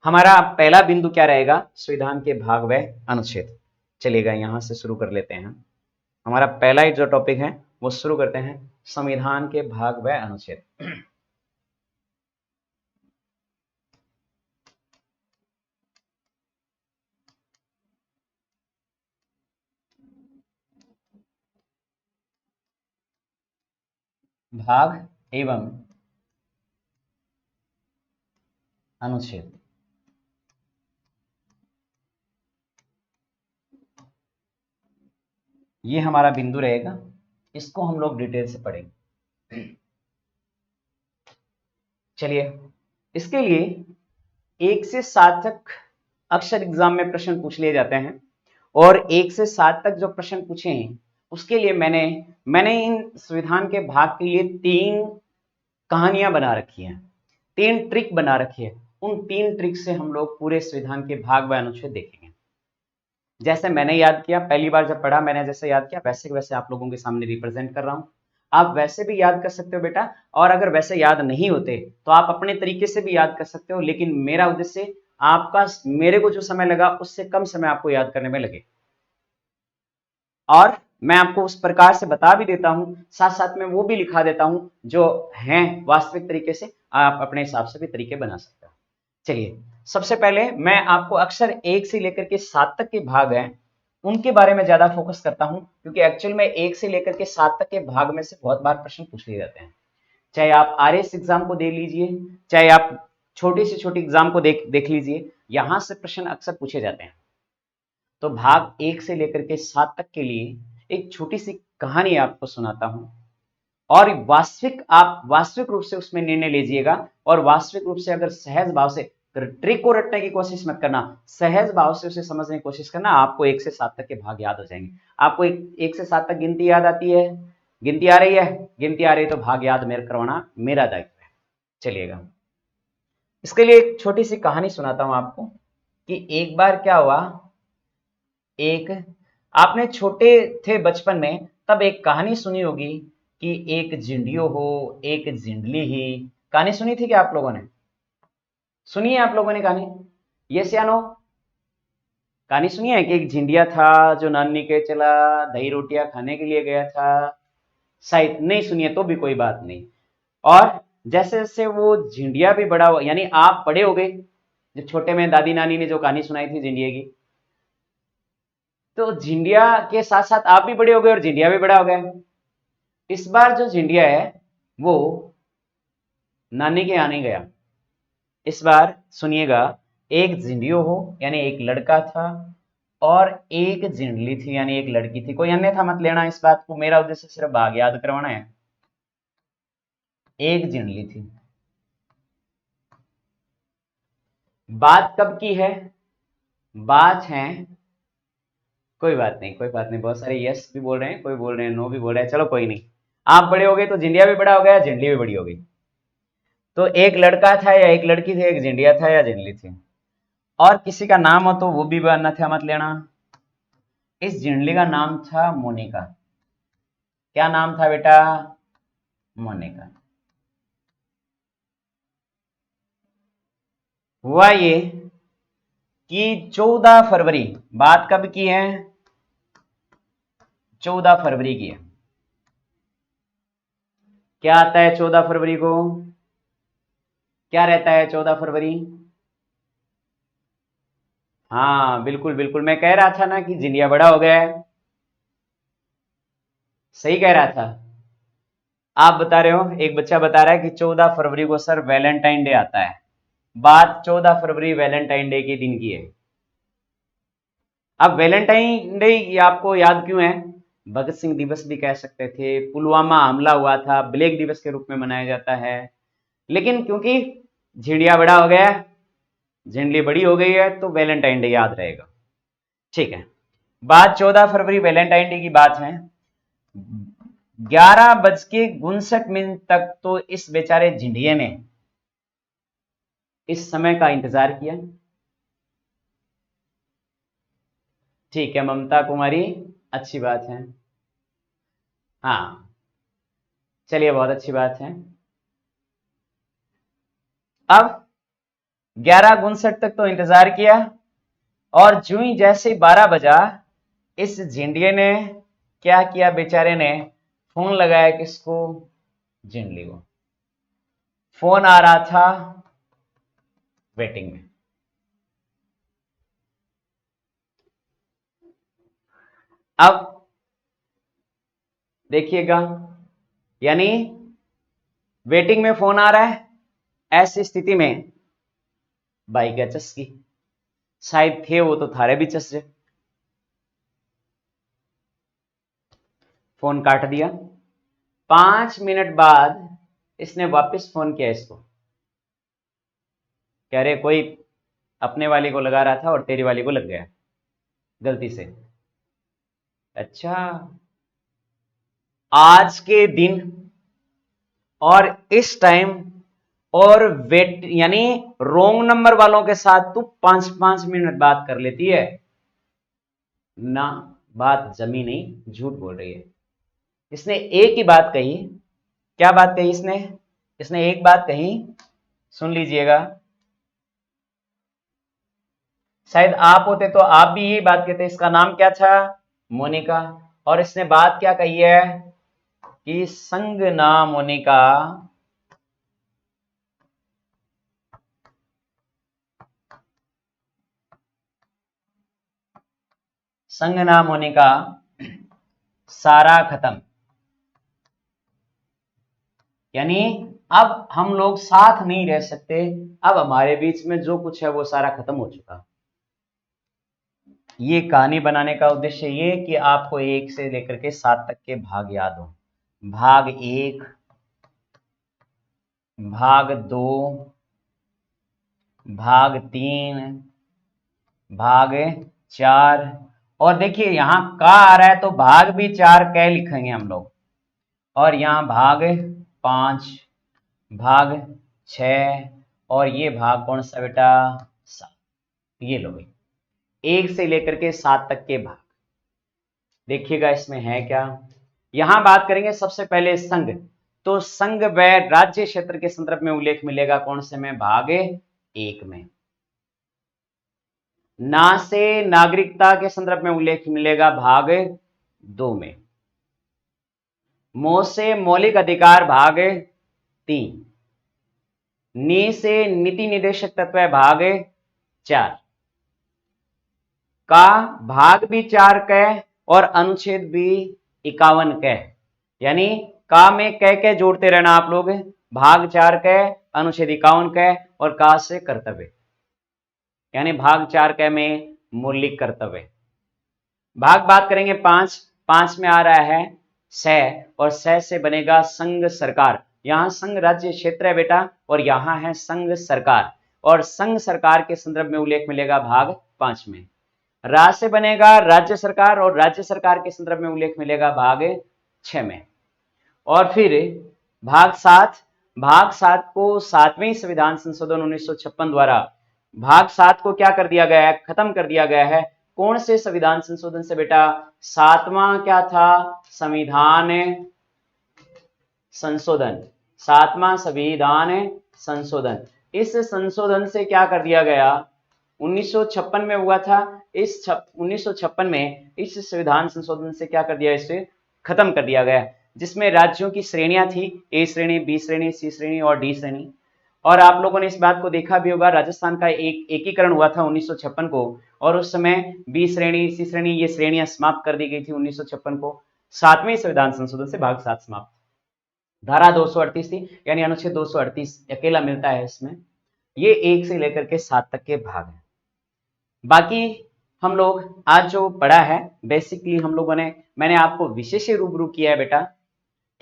हमारा पहला बिंदु क्या रहेगा? संविधान के भाग व अनुच्छेद। चलिएगा यहां से शुरू कर लेते हैं। हमारा पहला ही जो टॉपिक है वो शुरू करते हैं, संविधान के भाग व अनुच्छेद। भाग एवं अनुच्छेद। ये हमारा बिंदु रहेगा, इसको हम लोग डिटेल से पढ़ेंगे। चलिए, इसके लिए 1 से 7 तक अक्सर एग्जाम में प्रश्न पूछ लिए जाते हैं, और 1 से 7 तक जो प्रश्न पूछे हैं उसके लिए मैंने इन संविधान के भाग के लिए 3 कहानियां बना रखी हैं, 3 ट्रिक बना रखी है। उन 3 ट्रिक से हम लोग पूरे संविधान के भाग व अनुच्छेद देखेंगे। जैसे मैंने याद किया, पहली बार जब पढ़ा मैंने जैसे याद किया वैसे वैसे आप लोगों के सामने रिप्रेजेंट कर रहा हूं। आप वैसे भी याद कर सकते हो बेटा, और अगर वैसे याद नहीं होते तो आप अपने तरीके से भी याद कर सकते हो, लेकिन मेरा उद्देश्य आपका, मेरे को जो समय लगा उससे कम समय आपको याद करने में लगे, और मैं आपको उस प्रकार से बता भी देता हूं, साथ साथ में वो भी लिखा देता हूं जो हैं वास्तविक तरीके से, आप अपने हिसाब से भी तरीके बना सकते हो। चलिए, सबसे पहले मैं आपको अक्सर 1 से लेकर के 7 तक के भाग हैं उनके बारे में ज्यादा फोकस करता हूं, क्योंकि एक्चुअल में 1 से लेकर के 7 तक के भाग में से बहुत बार प्रश्न पूछ लिए जाते हैं। चाहे आप आरएस एग्जाम को दे लीजिए, चाहे आप छोटी से छोटी एग्जाम को देख लीजिए, यहां से प्रश्न अक्सर पूछे जाते हैं। तो भाग 1 से लेकर के 7 तक के लिए एक छोटी सी कहानी आपको सुनाता हूं, और आप वास्तविक रूप से उसमें निर्णय लीजिएगा, और वास्तविक रूप से अगर सहज भाव से, ट्रिक को रटने की कोशिश मत करना, सहज भाव से उसे समझने की कोशिश करना, आपको 1 से 7 तक के भाग याद हो जाएंगे। आपको 1 से 7 तक गिनती याद आती है? गिनती आ रही है? गिनती आ रही है तो भाग याद मेरे करवाना मेरा दायित्व है। चलिएगा, इसके लिए एक छोटी सी कहानी सुनाता हूं आपको, कि एक बार क्या हुआ, एक, आपने छोटे थे बचपन में तब एक कहानी सुनी होगी कि एक जिंडियो हो एक जिंडली ही। कहानी सुनी थी क्या आप लोगों ने? सुनिए आप लोगों ने कहानी, यस या नो? कहानी सुनी है कि एक झिंडिया था जो नानी के चला, दही रोटियां खाने के लिए गया था। शायद नहीं सुनिए तो भी कोई बात नहीं। और जैसे जैसे वो झिंडिया भी बड़ा हुआ, यानी आप बड़े हो गए, जो छोटे में दादी नानी ने जो कहानी सुनाई थी झिंडिया की, तो झिंडिया के साथ साथ आप भी बड़े हो गए और झिंडिया भी बड़ा हो गया। इस बार जो झिंडिया है वो नानी के यहाँ नहीं गया। इस बार सुनिएगा, एक झिंडियो हो यानी एक लड़का था और एक झिंडली थी यानी एक लड़की थी। कोई अन्यथा मत लेना इस बात को, मेरा उद्देश्य सिर्फ भाग याद करवाना है। एक झिंडली थी। बात कब की है? बात है, कोई बात नहीं कोई बात नहीं, बहुत सारे यस भी बोल रहे हैं, कोई बोल रहे हैं नो भी बोल रहे हैं, चलो कोई नहीं। आप बड़े हो गए तो झिंडिया भी बड़ा हो गया, झिंडली भी बड़ी हो गई। तो एक लड़का था या एक लड़की थी, एक झिंडिया था या झिंडली थी, और किसी का नाम हो तो वो भी अन्यथा मत लेना। इस झिंडली का नाम था मोनिका। क्या नाम था बेटा? मोनिका। हुआ ये कि 14 फरवरी, बात कब की है? 14 फरवरी की है। क्या आता है 14 फरवरी को? क्या रहता है 14 फरवरी? हाँ बिल्कुल बिल्कुल, मैं कह रहा था ना कि झिंडिया बड़ा हो गया है, सही कह रहा था। आप बता रहे हो, एक बच्चा बता रहा है कि 14 फरवरी को सर वैलेंटाइन डे आता है। बात 14 फरवरी वैलेंटाइन डे के दिन की है। अब वैलेंटाइन डे ये आपको याद क्यों है? भगत सिंह दिवस भी कह सकते थे, पुलवामा हमला हुआ था, ब्लैक दिवस के रूप में मनाया जाता है। लेकिन क्योंकि झिंडिया बड़ा हो गया, झिंडली बड़ी हो गई है, तो वैलेंटाइन डे याद रहेगा। ठीक है, बात 14 फरवरी वैलेंटाइन डे की बात है। 11:59 तक तो इस बेचारे झिंडिये ने इस समय का इंतजार किया। ठीक है ममता कुमारी, अच्छी बात है। हाँ चलिए, बहुत अच्छी बात है। अब 11:59 तक तो इंतजार किया, और जूं ही जैसे 12 बजा, इस झिंडिये ने क्या किया? बेचारे ने फोन लगाया किसको? झिंडली को। फोन आ रहा था वेटिंग में। अब देखिएगा, यानी वेटिंग में फोन आ रहा है, ऐसी स्थिति में भाई क्या चस्की, शायद थे वो तो थारे भी चस रहे। फोन काट दिया। 5 मिनट बाद इसने वापस फोन किया इसको, कह रहे कोई अपने वाली को लगा रहा था और तेरी वाली को लग गया गलती से। अच्छा, आज के दिन और इस टाइम और वेट, यानी रोंग नंबर वालों के साथ तू 5-5 मिनट बात कर लेती है ना? बात जमी नहीं, झूठ बोल रही है। इसने एक ही बात कही। क्या बात कही इसने? इसने एक बात कही, सुन लीजिएगा। शायद आप होते तो आप भी यही बात कहते। इसका नाम क्या था? मोनिका। और इसने बात क्या कही है कि संग ना मोनिका, संग ना मोनिका, सारा खत्म। यानी अब हम लोग साथ नहीं रह सकते, अब हमारे बीच में जो कुछ है वो सारा खत्म हो चुका। ये कहानी बनाने का उद्देश्य ये कि आपको 1 से लेकर के 7 तक के भाग याद हो। भाग 1, भाग 2, भाग 3, भाग 4, और देखिए यहां का आ रहा है तो भाग भी 4 कै लिखेंगे हम लोग, और यहां भाग 5, भाग 6, और ये भाग कौन सा बेटा? 7। ये लो भाई, 1 से लेकर के 7 तक के भाग। देखिएगा इसमें है क्या। यहां बात करेंगे सबसे पहले संघ। तो संघ व राज्य क्षेत्र के संदर्भ में उल्लेख मिलेगा कौन से में? भाग 1 में। ना से नागरिकता के संदर्भ में उल्लेख मिलेगा भाग 2 में। मो से मौलिक अधिकार भाग 3। नी से नीति निर्देशक तत्व है भाग 4। का भाग भी 4 क और अनुच्छेद भी 51 क, यानी का में क जोड़ते रहना आप लोग। भाग 4 क, अनुच्छेद 51 क और का से कर्तव्य, यानी भाग 4 क में मौलिक कर्तव्य। भाग बात करेंगे 5 में आ रहा है स, और स से बनेगा संघ सरकार। यहां संघ राज्य क्षेत्र है बेटा, और यहां है संघ सरकार, और संघ सरकार के संदर्भ में उल्लेख मिलेगा भाग 5 में। रा से बनेगा राज्य सरकार, और राज्य सरकार के संदर्भ में उल्लेख मिलेगा भाग 6 में। और फिर भाग 7 को 7वें संविधान संशोधन 1956 द्वारा भाग 7 को क्या कर दिया गया है, खत्म कर दिया गया है। कौन से संविधान संशोधन से बेटा? 7वां क्या था? संविधान संशोधन, 7वां संविधान संशोधन। इस संशोधन से क्या कर दिया गया? 1956 में हुआ था। इस 1956 में इस संविधान संशोधन से क्या कर दिया? इसे खत्म कर दिया गया, जिसमें राज्यों की श्रेणियां थी, ए श्रेणी, बी श्रेणी, सी श्रेणी और डी श्रेणी। और आप लोगों ने इस बात को देखा भी होगा, राजस्थान का एक एकीकरण हुआ था 1956 को, और उस समय बी श्रेणी, सी श्रेणी, ये श्रेणियां समाप्त कर दी गई थी 1956 को। 7वें संविधान संशोधन से भाग 7 समाप्त। धारा 238 थी, यानी अनुच्छेद 238 अकेला मिलता है इसमें। ये 1 से लेकर के 7 तक के भाग हैं। बाकी हम लोग आज जो पढ़ा है, बेसिकली हम लोगों ने, मैंने आपको विशेष रूबरू किया है बेटा,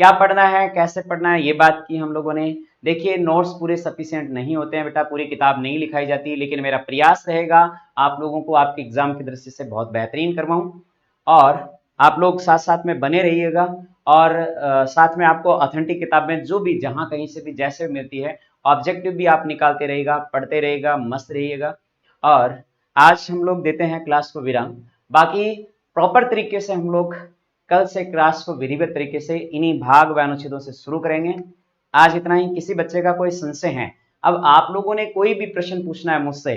क्या पढ़ना है, कैसे पढ़ना है, ये बात की हम लोगों ने। देखिए नोट्स पूरे सफिशिएंट नहीं होते हैं बेटा, पूरी किताब नहीं लिखाई जाती, लेकिन मेरा प्रयास रहेगा आप लोगों को आपके एग्जाम की दृष्टि से बहुत बेहतरीन करवाऊं, और आप लोग साथ साथ में बने रहिएगा। और साथ में आपको ऑथेंटिक किताब में जो भी, जहां कहीं से भी, जैसे मिलती है, ऑब्जेक्टिव भी आप निकालते रहिएगा, पढ़ते रहिएगा, मस्त रहिएगा। और आज हम लोग देते हैं क्लास को विराम। बाकी प्रॉपर तरीके से हम लोग कल से क्लास को विधिवत तरीके से इन्हीं भाग व अनुच्छेदों से शुरू करेंगे। आज इतना ही। किसी बच्चे का कोई संशय है, अब आप लोगों ने कोई भी प्रश्न पूछना है मुझसे,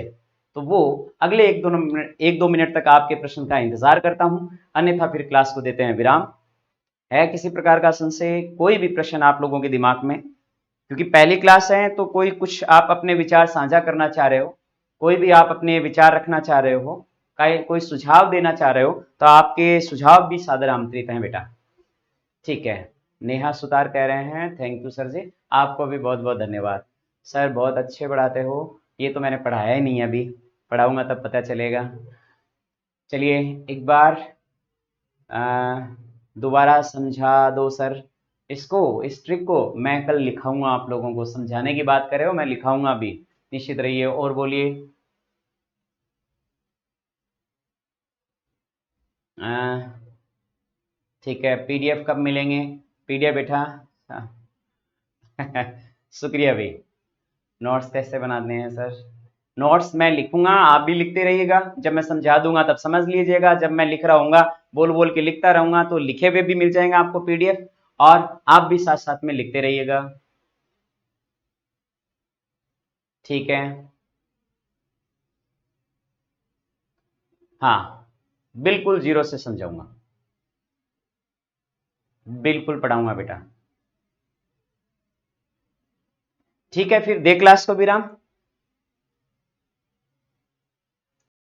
तो वो अगले 1-2 मिनट तक आपके प्रश्न का इंतजार करता हूं, अन्यथा फिर क्लास को देते हैं विराम। है किसी प्रकार का संशय, कोई भी प्रश्न आप लोगों के दिमाग में? क्योंकि पहली क्लास है तो कोई कुछ आप अपने विचार साझा करना चाह रहे हो, कोई भी आप अपने विचार रखना चाह रहे हो, कोई सुझाव देना चाह रहे हो, तो आपके सुझाव भी सादर आमंत्रित हैं बेटा। ठीक है, नेहा सुतार कह रहे हैं थैंक यू सर जी, आपको भी बहुत बहुत धन्यवाद सर, बहुत अच्छे पढ़ाते हो। ये तो मैंने पढ़ाया ही नहीं, अभी पढ़ाऊंगा तब पता चलेगा। चलिए एक बार दोबारा समझा दो सर इसको, इस ट्रिक को। मैं कल लिखाऊंगा, आप लोगों को समझाने की बात कर रहे हो, मैं लिखाऊंगा भी, निश्चित रहिए। और बोलिए। ठीक है, पीडीएफ कब मिलेंगे? पीडीएफ बेटा शुक्रिया भाई। नोट्स कैसे बनाते हैं सर? नोट्स मैं लिखूंगा, आप भी लिखते रहिएगा। जब मैं समझा दूंगा तब समझ लीजिएगा, जब मैं लिख रहा हूँगा, बोल बोल के लिखता रहूंगा, तो लिखे हुए भी मिल जाएंगे आपको पीडीएफ, और आप भी साथ साथ में लिखते रहिएगा। ठीक है, हाँ बिल्कुल जीरो से समझाऊंगा, बिल्कुल पढ़ाऊंगा बेटा। ठीक है, फिर दे क्लास को विराम।